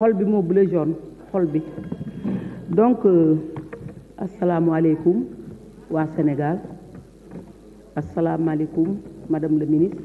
xol bi moo bleu jaune xol bi donc asalaamaaleykum waa Sénégal asalaamaaleykum madame le ministre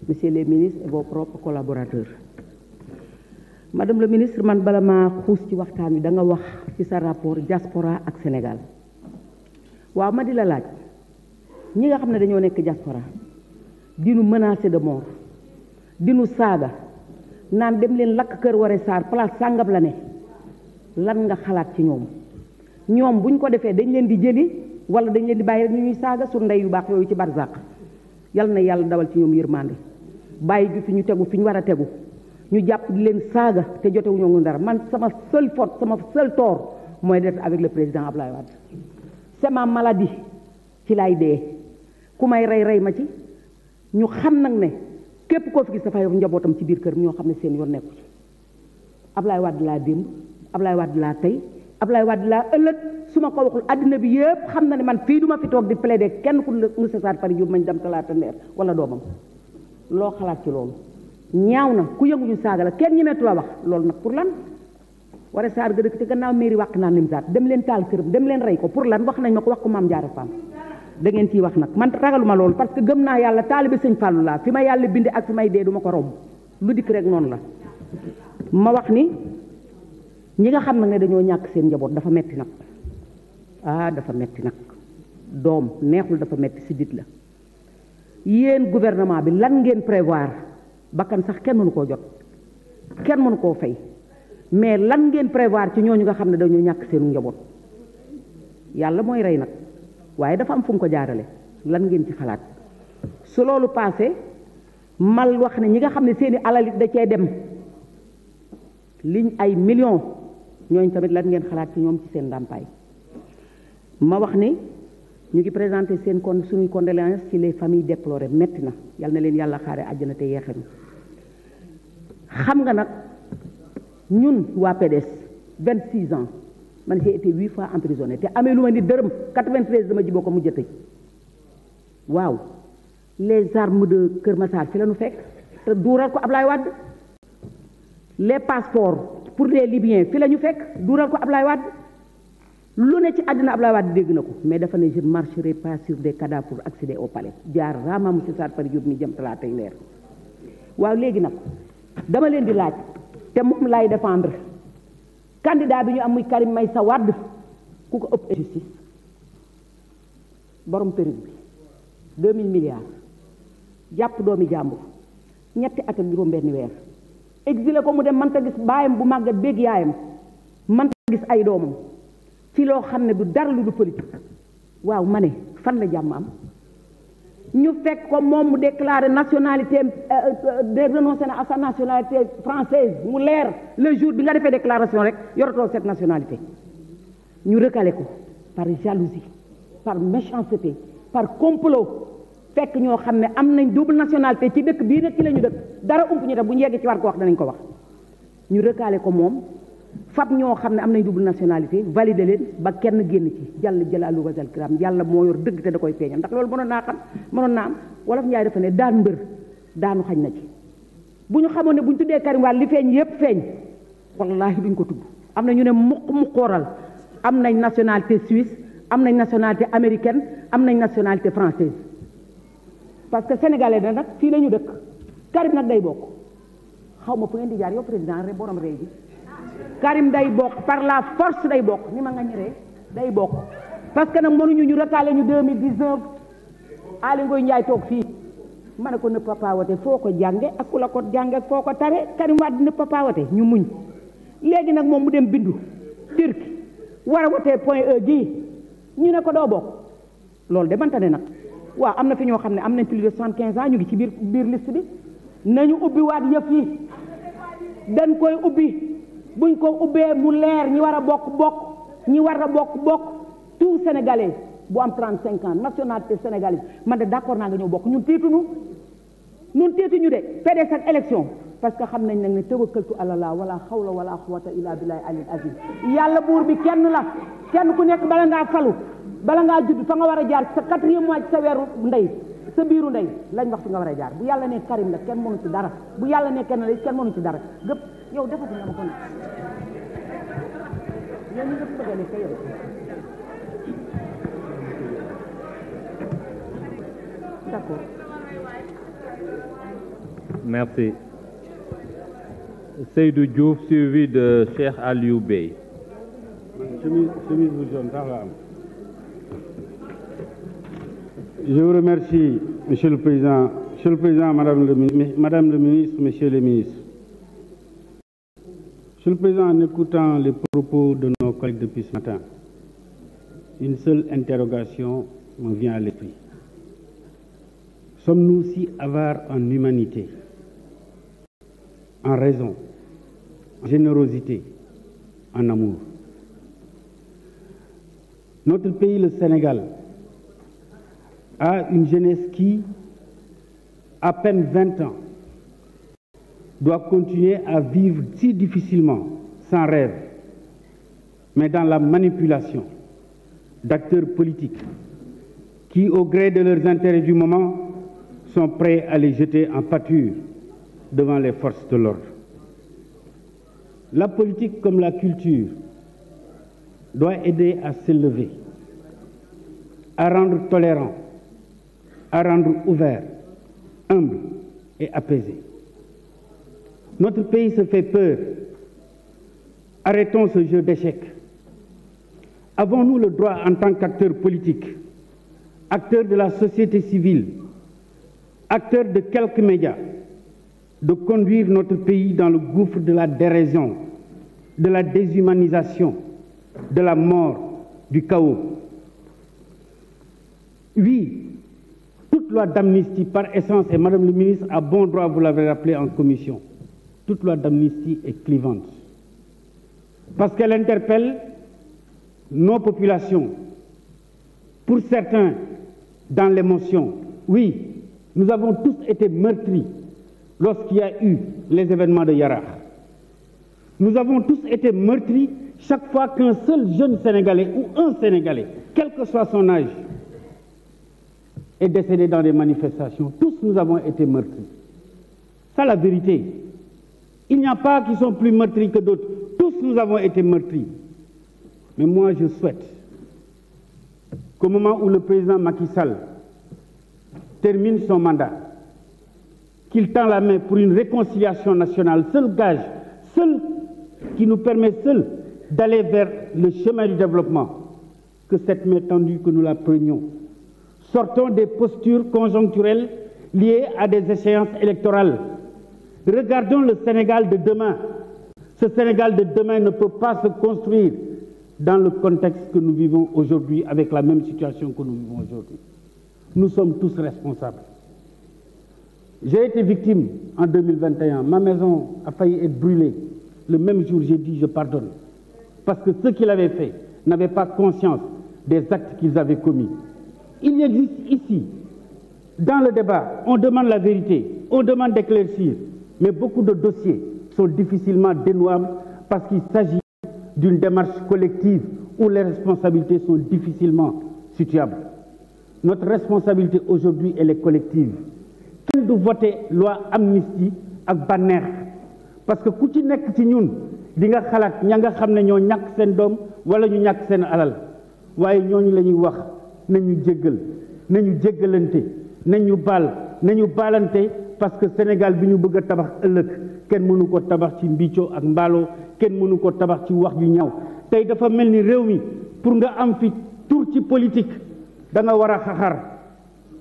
monsieur les ministres et vos propres collaborateurs. Madame le ministre, man bala ma xuus ci waxtaan wi da nga wax ci sa rapport diaspora ak Sénégal waaw ma di la laaj ñi nga xam ne dañoo nekk diaspora dinu menacer de mort dinu saaga naan dem leen lakk Kër Woré Sarr place sàngam la ne lan nga xalaat ci ñoom buñ ko defee dañ leen di jëli wala dañ leen di bàyyi rek ñu ñuy saaga sur ndey yu baax yooyu ci barzaq yal na yàlla dawal ci ñoom yërmande bàyyi ju fi ñu tegu fi ñu war a tegu ñu jàpp di leen saaga te jotewuñoo ngi dara man sama seule faute sama seul tort mooy d'être avec le président Abdoulaye Wade c'est ma maladie ci lay dee ku may rey ma ci ñu xam nag ne képp koo fi gis dafa yor njabootam ci biir kër ñoo xam ne seen yoon nekku ci Abdoulaye Wade laa démb Abdoulaye Wade laa tey Abdoulaye Wade laa ëllëg su ma ko waxul àddina bi yëpp xam na ne man fii duma fi toog di plaider kenn ku Moussa Sarr Paris Diop mañ dem talaata ndeer wala doomam loo xalaat ci loolu ñaaw na ku yëngu ñu saaga la kenn ñemeetu la wax loolu nag pour lan Woré Sarr ga dëkk te gannaaw mairie wàq naa Nimzaat dem leen taal këram dem leen rey ko pour lan wax nañ ma ko wax ko Mame Diarra Fam da ngeen ciy wax nag man ragaluma loolu parce que gëm naa yàlla taalibe sëñ Fallou laa fi ma yàlla binde ak fi may dee du ma ko romb lu dikk rek noonu la ma wax ni ñi nga xam nag ne dañoo ñàkk seen njaboot dafa metti nag dafa metti nag doom neexul dafa metti siddit la yéen gouvernement bi lan ngeen prévoir bakkan sax kenn mënu koo jot kenn mënu koo fay mais lan ngeen prévoir ci ñooñu nga xam ne dañoo ñàkk seen njaboot yàlla mooy rey nag waaye dafa am fu mu ko jaarale lan ngeen ci xalaat su loolu passé mal wax ne ñi nga xam ne seeni alalit da cee dem liñ ay millions ñooñ tamit lan ngeen xalaat ci ñoom ci seen ndàmpaay ma wax ni ñu ngi présenté seen suñuy condoléances ci les familles déplorées metti na yal na leen yàlla xaare àjjana te yeexenu xam nga nag ñun waa PDS 26 ans man j'ai été 8 fois emprisonné te amee lu ma ni dërëm 93 dama jiboo ko mujj a tëj waaw les armes de Kër Massar fi la ñu fekk te duural ko Ablaye Wade les passeports pour les Libyens fi la ñu fekk duural ko Ablaye Wade lu ne ci àddina Ablaye Wade dégg na ko mais dafa ne je ne marcherai pas sur des cadavres pour accéder au palais jaar rama Moussa Sarr Paris Diop mi jëm talaatay leer waaw léegi nag dama leen di laaj te moom laay défendre candidat bi ñu am muy Karim Meïssa Wade ku ko ëpp injustice borom perruque bi 2000 milliards jàpp doomi jàmbur ñetti at ak juróom benn weer exilé ko mu dem mënta gis baayam bu màggat béeg yaayam mënta gis ay doomam ci loo xam ne du dara lu du politique waaw ma ne fan la jàmm am ñu fekk ko moom mu déclaré nationalité de renoncé na à sa nationalité française mu leer le jour bi nga defee déclaration rek yoratoo cette nationalité ñu recalé ko par jalousie par méchanceté par complot fekk ñoo xam ne am nañ double nationalité ci dëkk bii nag ci la ñu dëkk dara ump ñu def bu ñu yeggee ci war ko wax danañ ko wax ñu recalé ko moom fab ñoo xam ne am nañ double nationalité validé leen ba kenn génn ci jàll jalaalu wazal kiram yàlla moo yor dëgg te da koy feeñal ndax loolu mënoon naa am wolof Njaay dafa ne daan mbër daanu xañ na ci bu ñu xamoon ne bu ñu tuddee Karim Wade li feeñ yépp feeñ wallaahi duñ ko tudd am na ñu ne muqooral am nañ nationalité suisse am nañ nationalité américaine am nañ nationalité française parce que sénégalais da nag fii la ñu dëkk Karim nag day bokk xaw ma fu ngeen di jaar yow président rek borom réew bi Karim day bokk par la force day bokk ni ma nga ñëree day bokk parce que nag mënuñu ñu recalé ñu 2019 Aly Ngoye Ndiaye toog fii ma ne ko ne papa wote foo ko jànge ak ku la ko jànge foo ko tare Karim Wade ne papa wote ñu muñ léegi nag moom mu dem bindu Turquie war a wotee point E gii ñu ne ko doo bokk loolu de banta ne nag waaw am na fi ñoo xam ne am nañ plus de 75 ans ñu ngi ci biir liste bi nañu ubbi waat yëf yi dañ koy ubbi buñ ko ubbee mu leer ñi war a bokk ñi war a bokk tout sénégalais bu am 35 ans nationalité sénégalaise man de d'accord naa nga ñëw bokk ñun tiituñu de PDS ak élection parce que xam nañ nag ne tawakkaltu alallah wala xawla wala quwwata illa billahi alil azim yàlla buur bi kenn la kenn ku nekk bala ngaa falu bala ngaa judd fa nga war a jaar sa 4e mois ci sa weeru ndey sa biiru ndey lañ wax fi nga war a jaar bu yàlla ne Karim la kenn mënu ci dara bu yàlla ne kenn la kenn mënu ci dara gëpp yow defati nga ma ko nag yow ni nga bëgg a nekk yow. D'accord. Merci. Seydou Diouf, suivi de Cheikh Aliou Bey. Je vous remercie, Monsieur le Président. Monsieur le Président, Madame le Ministre, Messieurs les ministres. Monsieur le Président, en écoutant les propos de nos collègues depuis ce matin, une seule interrogation me vient à l'esprit. Sommes-nous si avares en humanité, en raison, en générosité, en amour? Notre pays, le Sénégal, a une jeunesse qui, à peine 20 ans, doit continuer à vivre si difficilement, sans rêve, mais dans la manipulation d'acteurs politiques qui, au gré de leurs intérêts du moment, sont prêts à les jeter en pâture devant les forces de l'ordre. La politique comme la culture doit aider à s'élever, à rendre tolérant, à rendre ouvert, humble et apaisé. Notre pays se fait peur. Arrêtons ce jeu d'échecs. Avons-nous le droit, en tant qu'acteurs politiques, acteurs de la société civile, acteurs de quelques médias, de conduire notre pays dans le gouffre de la déraison, de la déshumanisation, de la mort, du chaos? Oui, toute loi d'amnistie par essence, et Madame le ministre a bon droit, vous l'avez rappelé en commission, toute loi d'amnistie est clivante. Parce qu'elle interpelle nos populations, pour certains, dans l'émotion. Oui, nous avons tous été meurtris lorsqu'il y a eu les événements de Yarah. Nous avons tous été meurtris chaque fois qu'un seul jeune Sénégalais ou un Sénégalais, quel que soit son âge, est décédé dans des manifestations. Tous nous avons été meurtris. C'est la vérité. Il n'y a pas qui sont plus meurtris que d'autres. Tous nous avons été meurtris. Mais moi, je souhaite qu'au moment où le président Macky Sall termine son mandat, qu'il tend la main pour une réconciliation nationale, seul gage, seul qui nous permet seul d'aller vers le chemin du développement, que cette main tendue, que nous la prenions. Sortons des postures conjoncturelles liées à des échéances électorales. Regardons le Sénégal de demain. Ce Sénégal de demain ne peut pas se construire dans le contexte que nous vivons aujourd'hui, avec la même situation que nous vivons aujourd'hui. Nous sommes tous responsables. J'ai été victime en 2021. Ma maison a failli être brûlée. Le même jour, j'ai dit je pardonne. Parce que ceux qui l'avaient fait n'avaient pas conscience des actes qu'ils avaient commis. Il existe ici, dans le débat, on demande la vérité, on demande d'éclaircir, mais beaucoup de dossiers sont difficilement dénouables parce qu'il s'agit d'une démarche collective où les responsabilités sont difficilement situables. Notre responsabilité aujourd'hui, elle est collective. Kenn du voter loi amnistie ak bànneex parce que ku ci nekk ci ñun di nga xalaat ña nga xam ne ñoo ñàkk seen doom wala ñu ñàkk seen alal waaye ñooñu la ñuy wax nañu jéggal nañu jéggalante nañu baal nañu baalante parce que Sénégal bi ñu bëgg a tabax ëllëg kenn mënu ko tabax ci mbiccoo ak mbaaloo kenn mënu ko tabax ci wax ju ñaaw tey dafa mel ni réew mi pour nga am fi tur ci politique da nga war a xaxar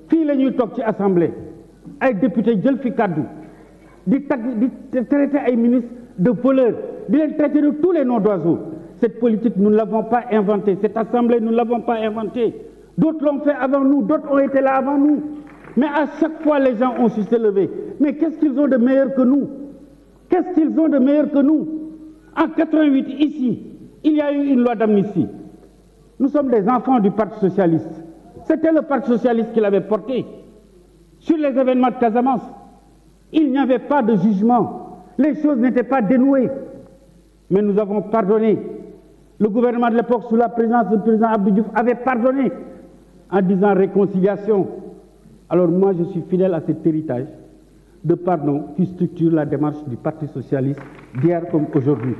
fii la ñuy toog ci assemblée ay député jël fi kàddu di traiter ay ministres de voleurs di leen traiter de tous les noms d'oiseaux. Cette politique, nous ne l'avons pas inventée. Cette assemblée, nous ne l'avons pas inventée. D'autres l'ont fait avant nous, d'autres ont été là avant nous. Mais à chaque fois, les gens ont su se lever. Mais qu'est-ce qu'ils ont de meilleur que nous? Qu'est-ce qu'ils ont de meilleur que nous? En 88, ici, il y a eu une loi d'amnistie. Nous sommes des enfants du Parti socialiste. C'était le Parti socialiste qui l'avait porté. Sur les événements de Casamance, il n'y avait pas de jugement. Les choses n'étaient pas dénouées. Mais nous avons pardonné. Le gouvernement de l'époque, sous la présidence du président Abdou Diouf, avait pardonné en disant réconciliation. Alors moi, je suis fidèle à cet héritage. de pardon qui structure la démarche du Parti socialiste d'hier comme aujourd'hui.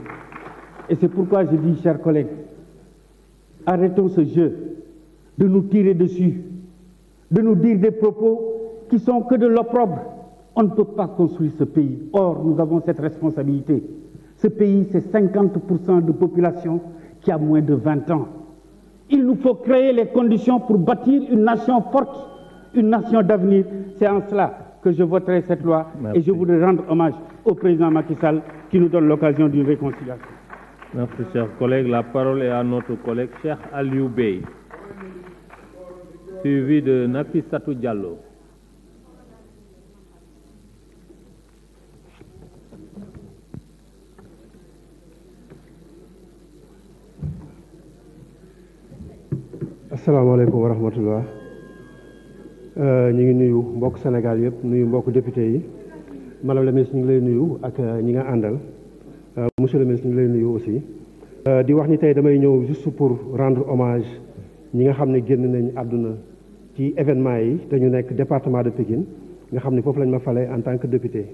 Et c'est pourquoi je dis, chers collègues, arrêtons ce jeu de nous tirer dessus, de nous dire des propos qui sont que de l'opprobre. On ne peut pas construire ce pays. Or, nous avons cette responsabilité. Ce pays, c'est 50% de population qui a moins de 20 ans. Il nous faut créer les conditions pour bâtir une nation forte, une nation d'avenir. C'est en cela que je voterai cette loi. Merci. Et je voudrais rendre hommage au président Macky Sall qui nous donne l'occasion d'une réconciliation. Merci, chers collègues. La parole est à notre collègue Cheikh Aliou Bey, suivi de Nafissatou Diallo. asalaamaaleykum wa rahmatullah ñu ngi nuyu mbokk Sénégal yëpp nuyu mbokk député yi madame la ministre ñu ngi lay nuyu ak ñi nga àndal monsieur le ministre ñu ngi lay nuyu aussi di wax ni tey damay ñëw juste pour rendre hommage ñi nga xam ne génn nañ àdduna ci événement yi te ñu nekk département de Pikine nga xam ne foofu lañ ma fale en tant que député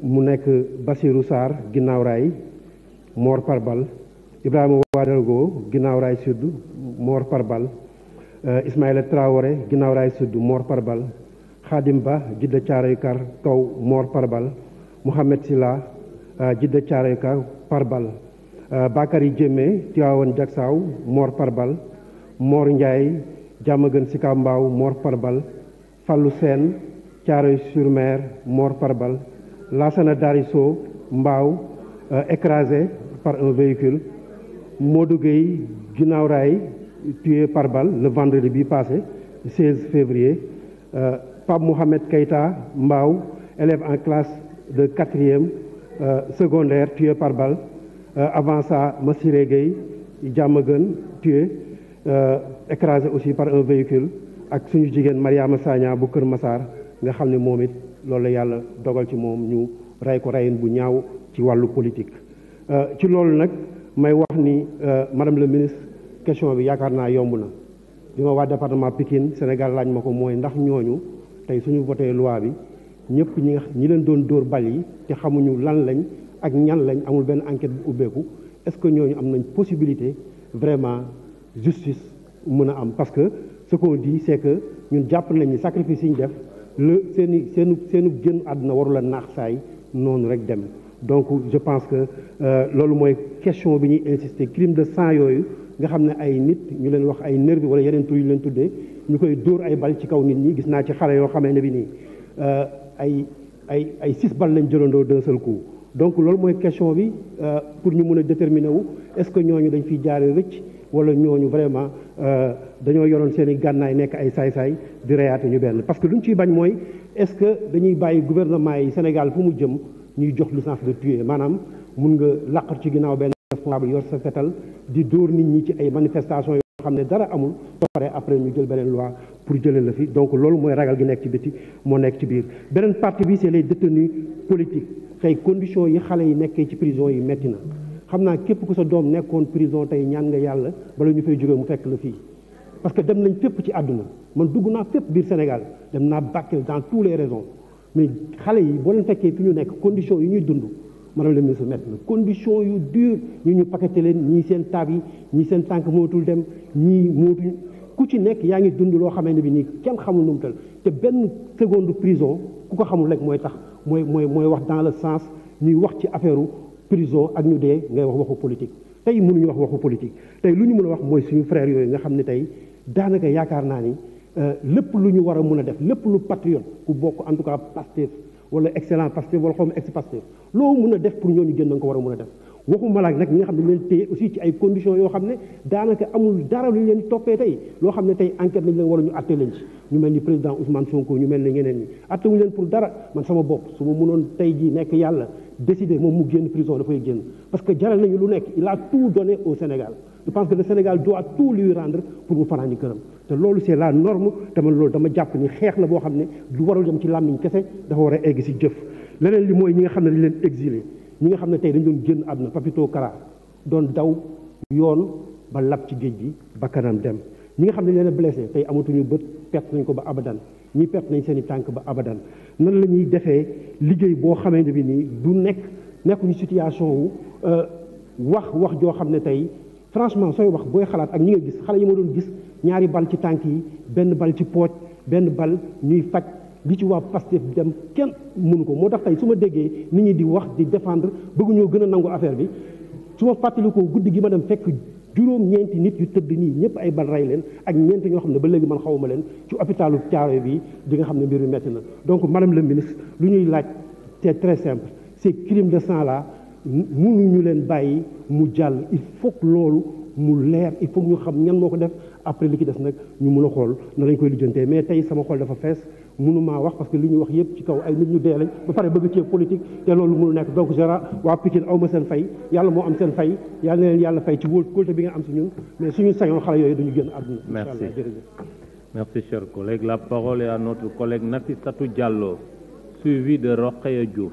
mu nekk Bassirou Sarr ginnaaw raay mort par balle, Ibrahima Ouedraogo ginnaaw raay sud mort par balle, Ismaïla Traoré ginnaaw raay sud mort par balle, Khadim Ba Djiddah Thiaroye Kar kaw mort par balle, Mohamed Silla Djiddah Thiaroye Kar par balle, Bakary Diémé Tivaouane Diacksao mort par balle, Mor Ndiaye Diamaguène Sicap Mbao mort par balle, Fallou Sène Thiaroye-sur-Mer mort par balle, Lassana Darisso Mbao écrasé par un véhicule, Modou Gueye ginnaaw raay tué par balle le vendredi bi passé 16 février, Pape Mohamed Keïta Mbao élève en classe de 4e secondaire tué par balle, avant ça Massiré Gueye Diamaguène tué écrasé aussi par un véhicule, ak suñu jigéen Mariama Sagna bu Kër Massar nga xam ne moom it loolu la yàlla dogal ci moom ñu rey ko reyin bu ñaaw ci wàllu politique. ci loolu nag may wax ni madame le ministre question bi yaakaar naa yomb na bi ma waa département Pikine Sénégal laaj ma ko mooy ndax ñooñu tey suñu voté loi bi ñëpp ñi leen doon dóor bal yi te xamuñu lan lañ ak ñan lañ amul benn enquête bu ubbeeku est-ce que ñooñu am nañ possibilité vraiment justice mën a am, parce que ce qu'on dit c'est que ñun jàpp nañ ni sacrifice yi ñu def seenu génn àdduna warula naax saay noonu rek dem. Donc je pense que loolu mooy question bi ñuy insister, crime de sang yooyu nga xam ne ay nit ñu leen wax ay nervi wala yeneen tur yu leen tuddee ñu koy dóor ay bal ci kaw nit ñi. Gis naa ci xale yoo xamee ne bi nii ay 6 balles lañ jëlandoo d'un seul coup. Donc loolu mooy question bi pour ñu mën a déterminer wu est-ce que ñooñu dañ fiy jaare rëcc wala ñooñu vraiment dañoo yoroon seen i gànnaay nekk ay saay-saay di reyaate ñu benn. Parce que lu ñu ciy bañ mooy est-ce que dañuy bàyyi gouvernement yi Sénégal fu mu jëm ñuy jox licence de tuer, maanaam mun nga laqat ci ginnaaw benn responsable yor sa fetal di dóor nit ñi ci ay manifestations yoo xam ne dara amul ba pare après ñu jël beneen loi pour jëlee la fi. Donc loolu mooy ragal gi nekk ci biti moo nekk ci biir. Beneen partie bi c'est les détenus politiques. Tey conditions yi xale yi nekkee ci prison yi metti na, xam naa képp ku sa doom nekkoon prison tey ñaan nga yàlla bala ñu fay jógee mu fekk la fii, parce que dem nañ fépp ci àdduna. Man dugg naa fépp biir Sénégal, dem naa Bakel dans tous les régions, mais xale yi boo leen fekkee fi ñu nekk conditions yi ñuy dund madame la ministre métti na, conditions yu dur, ñu paqueté leen ñii seen taab yi ñii seen tànk mootul dem ñii mootuñ, ku ci nekk yaa ngi dund loo xamee ne bi nii kenn xamul nu mu tal. Te benn seconde prison ku ko xamul rek mooy tax mooy wax dans le sens ñuy wax ci affaire prison ak ñu dee ngay wax waxu politique. Tey mënuñu wax waxu politique, tey lu ñu mën a wax mooy suñu frères yooyu nga xam ne tey daanaka yaakaar naa ni lépp lu ñu war a mën a def, lépp lu patriote ku bokk en tout cas Pastef wala excellent Pastef wala xaw ma ex Pastef loo mën a def pour ñooñu génn nga ko war a mën a def. waxu malaak nag ñi nga xam ne dañ leen téye aussi ci ay conditions yoo xam ne daanaka amul dara lu ñu leen toppee tey loo xam ne tey enquête lañ leen war a ñu atte leen ci, ñu mel ni président Ousmane Sonko, ñu mel ni ñeneen ñi atte wuñu leen pour dara. Man sama bopp su ma mënoon tey jii nekk yàlla décider moom mu génn prison dafay génn, parce que jaral nañu lu nekk. Il a tout donné au Sénégal. Je pense que le Sénégal doit tout lui rendre pour mu fanaani këram, te loolu c'est la norme. te man loolu dama jàpp ni xeex la boo xam ne du warul dem ci làmmiñ kese, dafa war a egg si jëf. Leneen li mooy ñi nga xam ne dañ leen exilé, ñi nga xam ne tey dañ doon génn àdduna, Papito Kara doon daw yoon ba lab ci géej gi ba kanam dem, ñi nga xam ne dañ leen a blessé tey amatuñu bët, perte nañ ko ba abadan, ñi perte nañ seen i tànk ba abadan nan la ñuy defee liggéey boo xamante bi nii du nekkuñu situation wu wax joo xam ne tey franchement sooy wax booy xalaat ak ñi nga gis xale yi ma doon gis ñaari bal ci tànk yi benn bal ci pooj benn bal ñuy faj li ci waa Pastef dem kenn mënu ko moo tax tey su ma déggee nit ñi di wax di défendre bëgguñoo gën a nangu affaire bi su ma fàttalikoo guddi gi ma dem fekk juróom-ñeenti nit yu tëdd nii ñëpp ay bal rey leen ak ñeenti ñoo xam ne ba léegi man xawuma leen ci hôpitalu Thiaroye bi di nga xam ne mbir mi metti na donc madame le ministre lu ñuy laaj c'est très simple ces crimes de sang là mënuñu leen bàyyi mu jàll il faut que loolu mu leer il faut que ñu xam ñan moo ko def après li ci des nag ñu mën a xool na lañ koy lijjantee mais tey sama xol dafa fees mënumaa wax parce que li ñu wax yëpp ci kaw ay nit ñu dee lañ ba pare bëgg cee politique te loolu mënu nekk donc waa Pikine aw ma seen fay yàlla moo am seen fay yàlla na leen yàlla fay ci kóolte bi nga am si ñun mais suñu sañoon xale yooyu duñu génn àdduna. Merci. Merci, cher collègue. La parole est à notre collègue Nafissatou Diallo, suivi de Rokhaya Diouf.